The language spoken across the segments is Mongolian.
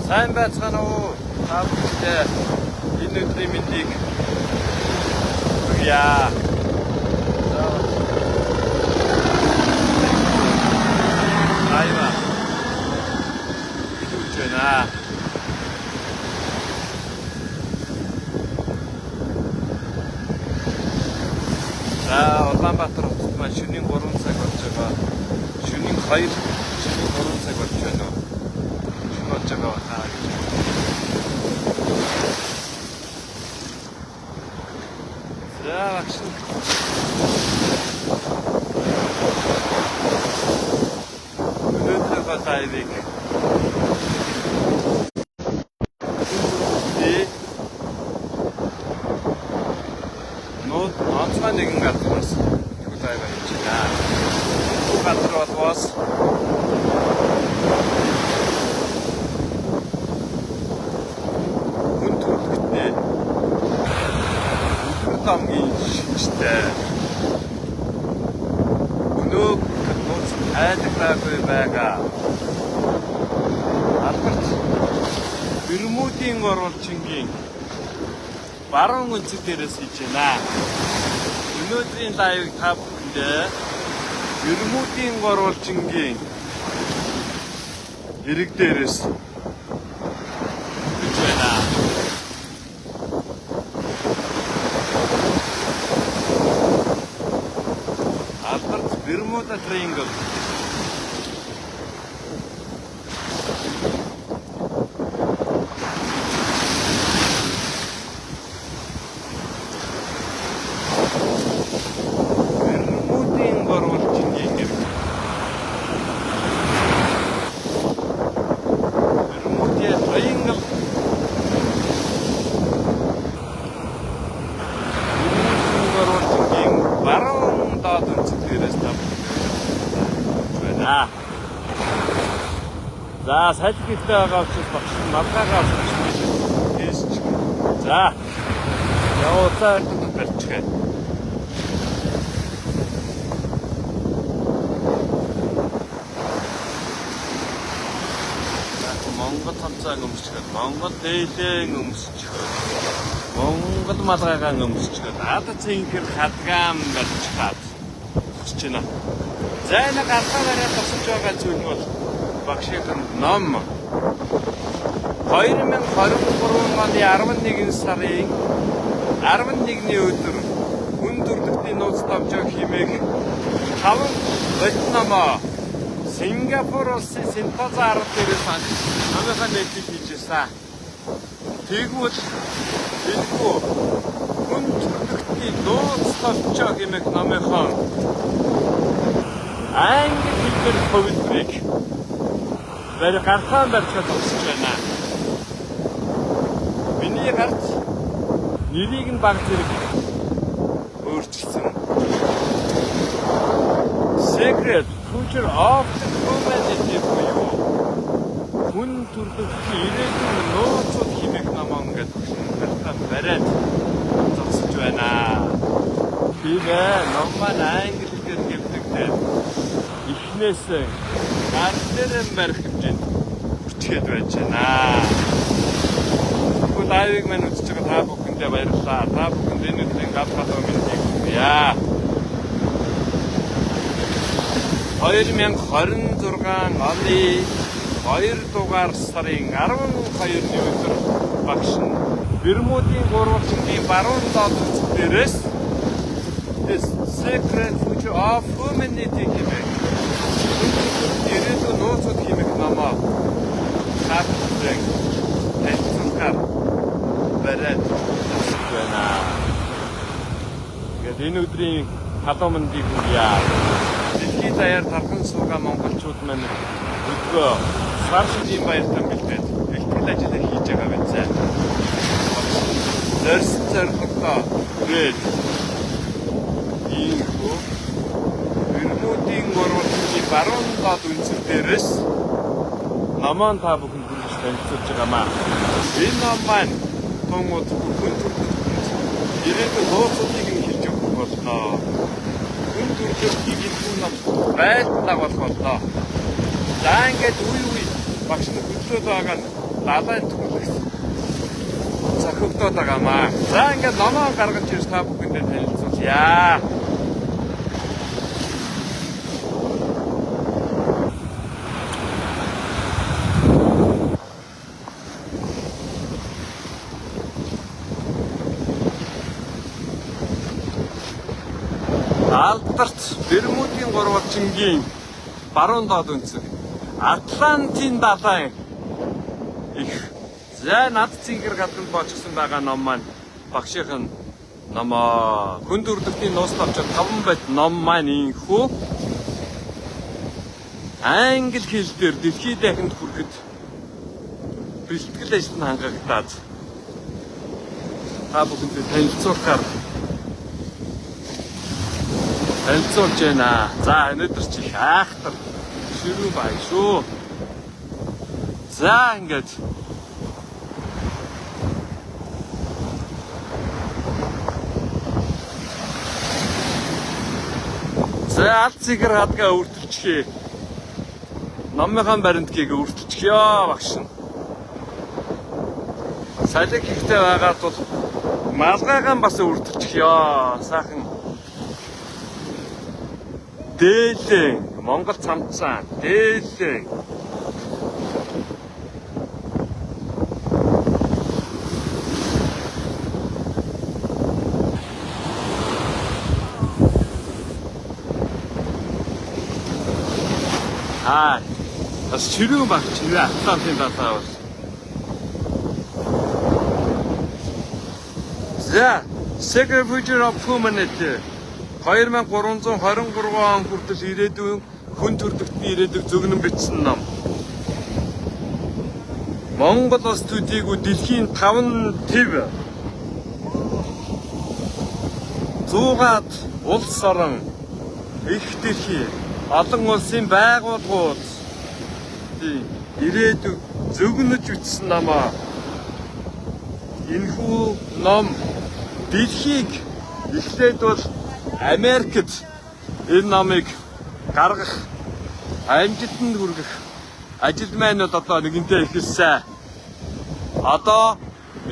Сайн байцгаана уу? Та бүхэндээ энэ өдрийн мэндийг хүргье. Айва. Идүүчэнэ. Улаанбаатар хотод маань шөнийн 3 цаг болж байгаа. Шөнийн 2, шөнийн 3 цаг болж байна. Шөнө болж байгаа хаа. За багш. Өнөөдөр батайвик. Онцгой нэгэн газраас юу тайван хийж байна. Газар болвол хүн төрөлхтний хамгийн шинжтэй өнөөг нууц айдаггүй байгаа. Албарт Бермудын оруулчингийн баруун өнцөг дээрээс хийж байна. Өнөөдрийн лайв та бүхэндээ Бермудын оруулчингийн ирэг дээрээс хийж байна. Албарт Бермуда Triangle. За салхитай байгаа учраас багш малгайгаа авчих тийш. За. Явуулаад барьчихъя. Монгол хамцаа өмсчихэд, Монгол дээлэн өмсчихэд, Монгол малгайгаа өмсчихэд, ад цэнхэр хадгаан барьчихад очиж байна. За энэ гартаараа тусаж байгаа зүйл бол багшийн ном 2023 оны 11 сарын 11-ний өдөр хүн төрөлхтний нууц давжаа хэмээх 5 Вьетнамаа Сингапур улсын Сентоза арал дээрээс намынхаа нэтлийг хийжсэн. Тэгвэл хэлэхгүй хүн төрөлхтний нууц давжаа хэмээх намынхаа англи хэлээр хөвөлдрийг бэр гартаан барьцаад өгсөж байна. Миний гарт нэрийг нь баг зэрэг өөрчилсөн. Secret Future of Humanity буюу хүн төрөлхтний ирээдүйн нууцуд хэмээх намаа гэдэг гартаан бариад зогсож байна. Тэгээ ном маань англи хэлээр хэвлэгдээд эхнээс гар дээр барих хэмжээнд хүрчээд байж байна. Тэгвэл лайвыг мань үзэж байгаа та бүхэндээ баярлалаа. Та бүхэнд энэ өдрийн галбатаа мэндийг хүргье. 2026 оны 2 дугаар сарын 12-ны өдөр багш нь Бермудын гурвалжингийн баруун доод дээрээс The Secret Future of Humanity гэмээр ирээдүйн нууцуд хэмээх намаа хатдаг тэнцэнхэр бариад засаж байна. Тэгээд энэ өдрийн халуун мэндийг хүргье. Дэлхийн даяар тархан суугаа монголчууд маань өдгөө сар шидийн баяртан бэлдээд бэлтгэл ажиллаа хийж байгаа байсан. Зорилготой хүрээд ийхүү Бермудын оруулчны баруун доод өнцөг дээрээс намаан та бүхэн хүргэж танилцуулж байгаамаа. Энэ ном маань томууд хүн ирээдүйн нууцуудыг нь хэлж өгөх болно. Хүн төрөлхтнийг энэ ном байлтаа болох болно. За ингээд үе багш нь хөдлөөд байгаа нь далайн төгөлөс зохиогдоод байгаамаа. За ингээд номоо гаргаж ирж та бүхэндээ танилцуулъя. Алдарт Бермудын гурвалжингийн баруун доод өнцөг Атлантын далайн их за над зингэр гадна боочсон байгаа ном маань багшийн номоо хүнд үрдэгтийн нуус тавчаад 5 байт ном маань инхүү англи хэл дээр дэлхийд дахинд хүрэхэд бэлтгэл ажилд хангагдаад та бүхэндээ танилцуулахаар танилцуулж байна. За өнөөдөр чи хаахтар ширүү бай шүү. За ингээд за алт цэгэр хадгаа өртөлчихье. Номынхан баримтгийг өртөлчихё багш нь. Салхи ихтэй байгаад бол малгайгаан бас өртөлчихё. Сайхан дээлэн Монгол цамцаан дээлэн бас чирүү багч нэ Атлантын далай бол. За Secret Future of Humanity 2323 он хүртэл ирээдүйн хүн төрөлхтний ирээдүйг зөгнөн бичсэн ном. Монгол улс төдийгүй дэлхийн 5 төв 100-аад улс орон их дэлхий олон улсын байгууллагууд ирээдүйг зөгнөж бичсэн намаа. Энэхүү ном дэлхийг эхлээд бол Америкт энэ номыг гаргах амжилтанд хүргэх ажил маань бол одоо нэгэнтээ эхэлсэн. Одоо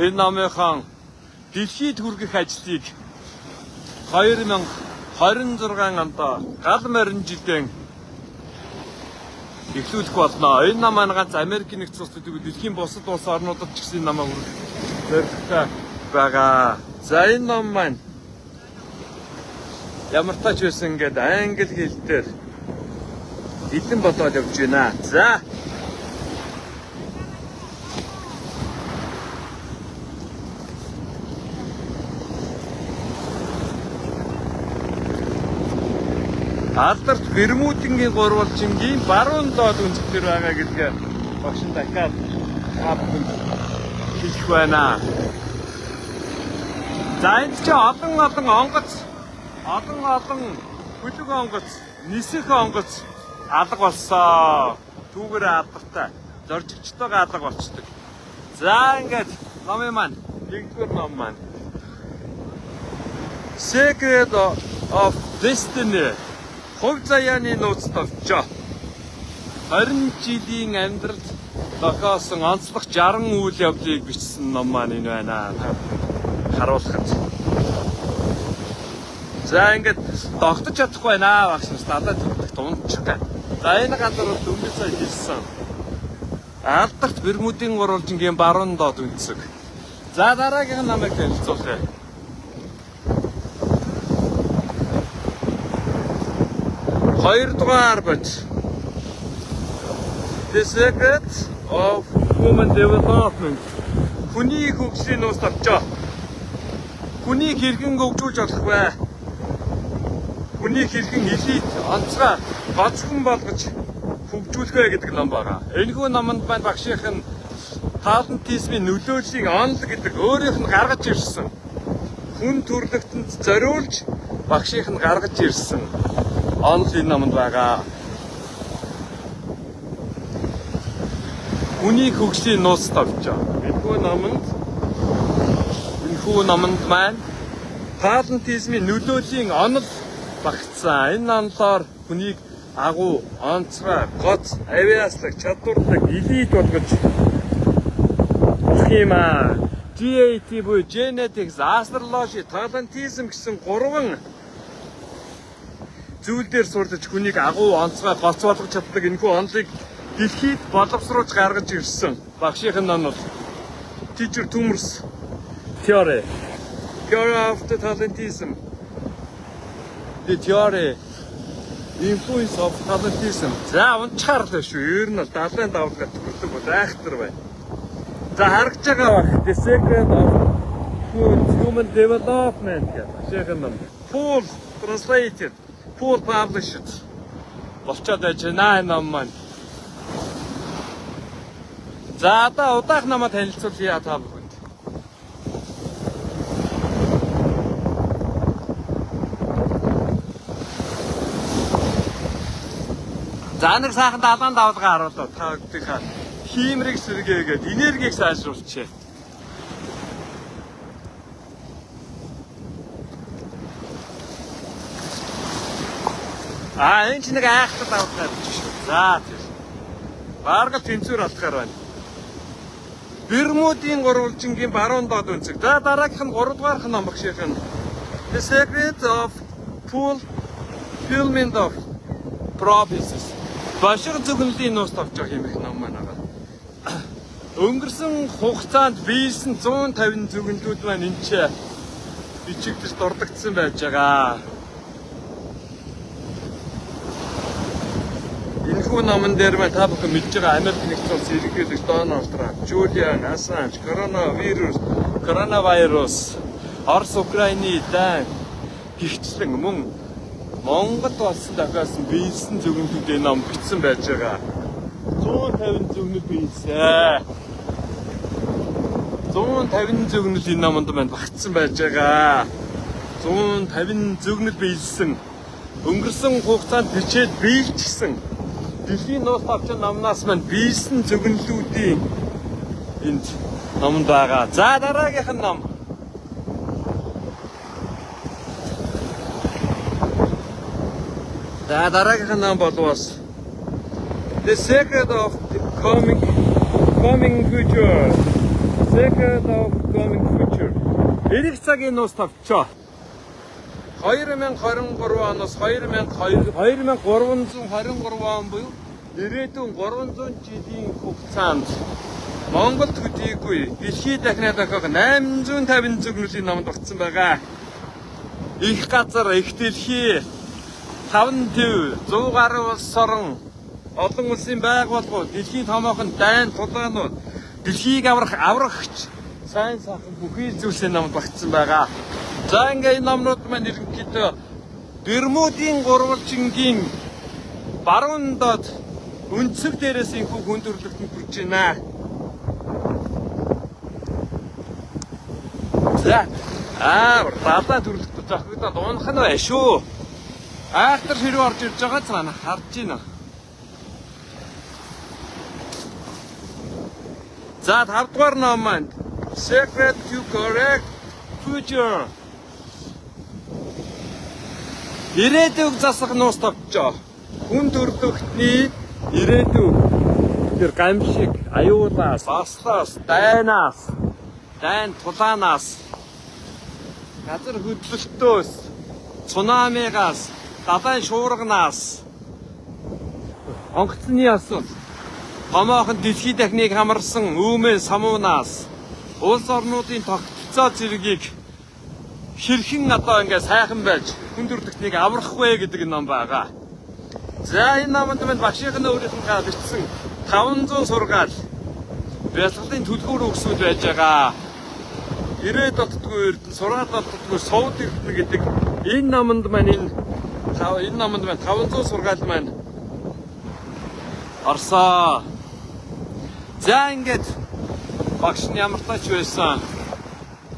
энэ номынхон дэлхийд хүргэх ажлыг 2026 онд гал морин жилийн эхлүүлэх болно. Энэ ном маань ганц Америкийн нэгдсэн улс төдийгүй дэлхийн бусад улс орнуудад ч гэсэн намаа хүргэх зорилготой байгаа. За энэ ном маань ямар тач байсан ингээд англи хэл дээр эдэн бодоод явж байна. За алдарт Бермудын гурвалжингийн баруун доод өнцөг дээр байгаа гэдгээ багш нь дахиад хэлэх байна. За энд ч олон хөлөг онгоц, нисэх онгоц алга болсон. Түүгээр алдартай зоржигчтойгоо алга болчдөг. За ингээд номын маань нэгдүгээр ном маань Secret of Destiny хувь заяаны нууц тавчаа. 20 жилийн амьдралд тохиосон онцлог 60 үйл явдлыг бичсэн ном маань энэ байна. Харуулхад. За ингээд тогтож чадахгүй байна багш нас далай төрөлх дундчих гэ. За энэ газар бол дөнгөж сая хэлсэн. Алдарт Бермудын гурвалжингийн баруун доод өнцөг. За дараагийн намайг танилцуулъя. Хоёрдугаар бот. The Secret of Human Development. Хүний хөгжлийн нууц тавчаа. Хүнийг хэрхэн хөгжүүлж болох вэ? Хүнийг хэрхэн элит онцгой гоцхон болгож хөгжүүлэх вэ гэдэг ном байгаа. Энэхүү номонд маань багшийн талантизмын нөлөөллийг онол гэдэг өөрийнх нь гаргаж ирсэн. Хүн төрөлхтөнд зориулж багшийнх нь гаргаж ирсэн онол энэ номонд байгаа. Хүнийг хөгжлийн нууц тавчаа. Энэхүү номонд маань талантизмын нөлөөлийн онол багтсан. Энэ онолоор хүнийг агуу, онцгой, гоц, авиаслаг, чадвартай, элит болгож тийм аа. GAT буюу Genetics, Astrology, Talentism гэсэн 3 зүйл дээр сурч хүнийг агуу онцгой гоц болгож чаддаг энэхүү онолыг дэлхийд боловсруулж гаргаж ирсэн багшийн ном бол Teacher Tumors Theory of the Talentism. The Theory Influence of Talentism. За унчаар л шүү. Ер нь бол 70 давхад төрдөг бол айхтар байна. За харагдж байгаа баг. The Secret of Human Development гэх ашигын ном. Full translated, full published. Болчоод байж байна ном маань. За одоо удаах намаа танилцуулъя та бүхэнд. За нэг сайхан 70 давлгаа харуулаад та бүхнийхээ хиймрэг сэргээгээд энергийг сайжруулчихъя. Энэ ч нэг айхтар давлгаа гэж шүү. За тийм. Бараг тэнцвэр алдахаар байна. Бермудын гурвалжингийн баруун доод үнцэг. За дараагийнх нь 3 дугаарх ном багшийнх нь The Secret of Fulfillment of Promises. Башир зөвгөнлийн нуус тавж байгаа юм их ном маань байгаа. Өнгөрсөн хугацаанд биелсэн 150 зөвгөнлүүд маань энэ ч бичигдэж дурддагдсан байж байгаа. Энэхүү номон дээр маань та бүхэн мэдж байгаа Америк нэгдсэн улсын ерөнхийлөгч Дональд Трамп, Julian Assange, коронавирус, Орос Украины дан гихчлэн мөн Монгол болсон дахиасан биелсэн зөвгөнлүүдийн ном бичсэн байж байгаа. 150 зөвгөнөл биелсэн. 150 зөвгөнөлийн номонд маань багтсан байж байгаа. 150 зөвгөнөл биелсэн. Өнгөрсөн хугацаанд бичээд биелчихсэн. Дэлхийн нуус тавчин номнаас маань биелсэн зөвгөнлүүдийн энд номонд байгаа. За дараагийнх нь ном. За дараагийнх нь ном бол бас The Secret of the Coming Future. Secret of Coming Future. Ирэх цагийн нуус тавчаа. 2023 оноос 2323 он буюу ирээдүйн 300 жилийн хугацаанд Монголд төдийгүй дэлхийд дахинаа дохиог 850 зөвгөнлийн номонд багтсан байгаа. Их газар, их дэлхий, 5 төв, 100 гаруй улс орон, олон улсын байгууллагууд, дэлхийн томоохон дайн тулаанууд, дэлхийг аврагч, сайн сайхан бүхий зүйлсийн номонд багтсан байгаа. За ингээ энэ номнууд маань ерөнхийдөө Бермудын гурвалжингийн баруун доод өнцөг дээрээс инхүү хүндрэлтэнд хүрч байна. За радаа төрлөختөд зохигдоод унах нь бай шүү. Айхтар хэрэг орж ирж байгаа цаана харж байна. За 5 дугаар ном маань Secret to Correct Future. Ирээдүйг засах нуус тавчаа. Хүн төрөлхтний ирээдүйг тэр гамшиг, аюулаас, ослоос, дайн тулаанаас, газар хөдлөлтөөс, цунамигаас, далайн шуурганаас, онгоцны асуус, томоохон дэлхий дахныг хамарсан үүмэн самуунаас, улс орнуудын тогтцоо зэргийг хэрхэн одоо ингээ сайхан байж хүндрэлтнийг аврах вэ гэдэг ном байгаа. За энэ номонд маань багшийнх нь өөрийнхөө бичсэн 500 сургаал бэлтгэлийн төлхөөр өгсөж байж байгаа. Ирээд дотдгүй эрдэн сургаал дотдгүй сувд эрдэн гэдэг энэ номонд маань 500 сургаал маань орсоо. За ингээд багш нь ямар тач байсан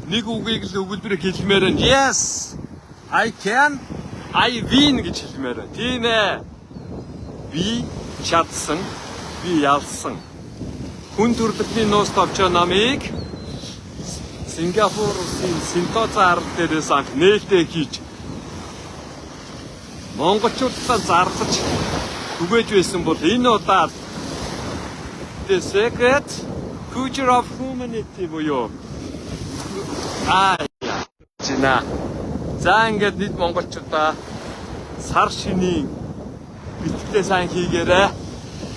нэг үгийг л өгүүлбэрээр хэлмээр байна. Yes, I can, I win гэж хэлмээр байна. Тийм ээ. Би чадсан, би ялсан. Хүн төрөлхтний нуус тавчаа намыг Сингапур улсын Синтоцаа арал дээрээс анх нээлттэй хийж монголчуудаа зарлаж түгээж байсан бол энэ удаад The Secret Future of Humanity буюу жина. За ингээд нийт монголчуудаа сар шинийн битгтээ сайн хийгээрэй.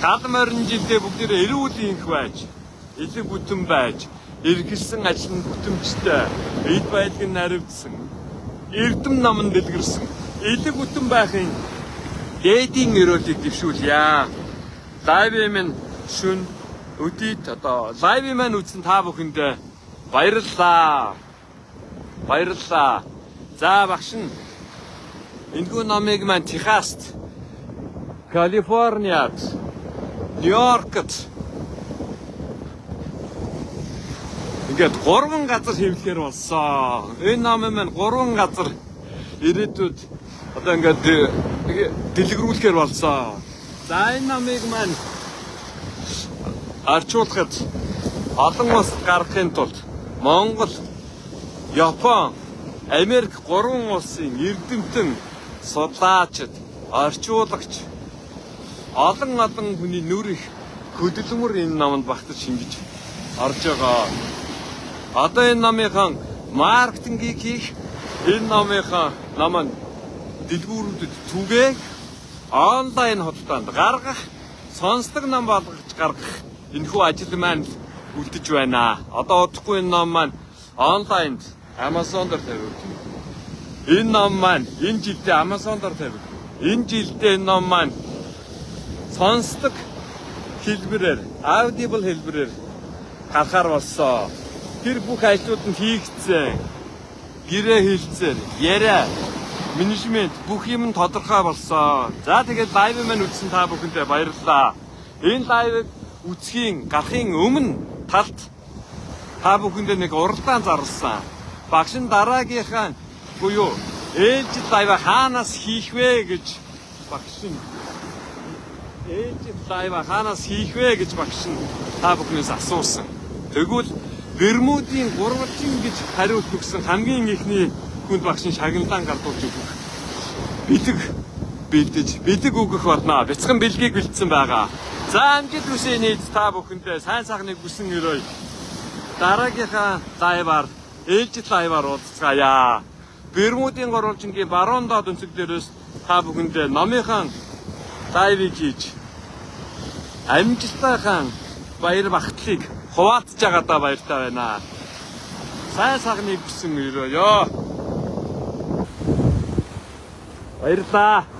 Гадам орон жилдээ бүгдээрээ эрүүл инх байж, элэг бүтэн байж, эргэлсэн ажил нь бүтэмжтэй, эд байдлыг наривдсан, эрдэм наманд дэлгэрсэн, элэг бүтэн байхын дээдийн өрөөлийг дэвшүүлье. Лайв минь шүн өдийт одоо лайв маань үзсэн та бүхэндээ баярлалаа. Баярлалаа. За багш нь энэхүү номыг маань Техаст, Калифорниад, Нью-Йоркт ингээд 3 газар хэвлэхээр болсон. Энэ ном маань 3 газар ирээдүйд одоо ингээд дэлгэрүүлэхээр болсон. За энэ номыг маань арчуулахад олон улс гаргахын тулд Монгол, Япон, Америк 3 улсын эрдэмтэн, судлаачид, орчуулагч олон хүний нүр их хөдөлмөр энэ номонд багтаж шингэж орж байгаа. Одоо энэ номынхан маркетингийг хийх, энэ номынхан намын дэлгүүрүүдэд түгээх, онлайн хотод гаргах, сонсдог ном болгож гаргах энэхүү ажил маань үлдэж байна. Одоо удахгүй энэ ном маань онлайнд Amazon дээр тавигдана. Энэ ном маань энэ жилдээ Amazon дээр тавигдана. Энэ жилдээ энэ ном маань сонсдог хэлбэрээр, audible хэлбэрээр гарахаар болсон. Тэр бүх ажлууд нь хийгдсэн. Гэрээ хэлцээр, яриа, менежмент бүх юм нь тодорхой болсон. За тэгээд лайв маань үзсэн та бүхэндээ баярлалаа. Энэ лайвыг үзхийн гарахын өмнө талд та бүхэндээ нэг уралдаан зарласан. Багш нь дараагийнхаа буюу ээлжид лайва хаанаас хийх вэ гэж багш нь ээлжид лайва хаанаас хийх вэ гэж багш нь та бүхнээс асуусан. Тэгвэл Бермудын гурвалжин гэж хариулт өгсөн хамгийн ихний хүнд багш нь шагналан гардуулж өгөх. Бэлэг өгөх болно. Бяцхан бэлгийг бэлдсэн байгаа. За амжилт хүсье нийт та бүхэндээ сайн сайхныг хүсэн өрөөе. Дараагийнхаа лайваар ээлжид лайваар уулзцаая. Бермудын гурвалжингийн баруун доод өнцөг дээрээс та бүхэндээ номынхан лайвыг хийж амжилтынхан баяр багтлыг хуваалцж байгаадаа баяртай байна. Сайн сайхныг хүсэн өрөөё. Баярлалаа.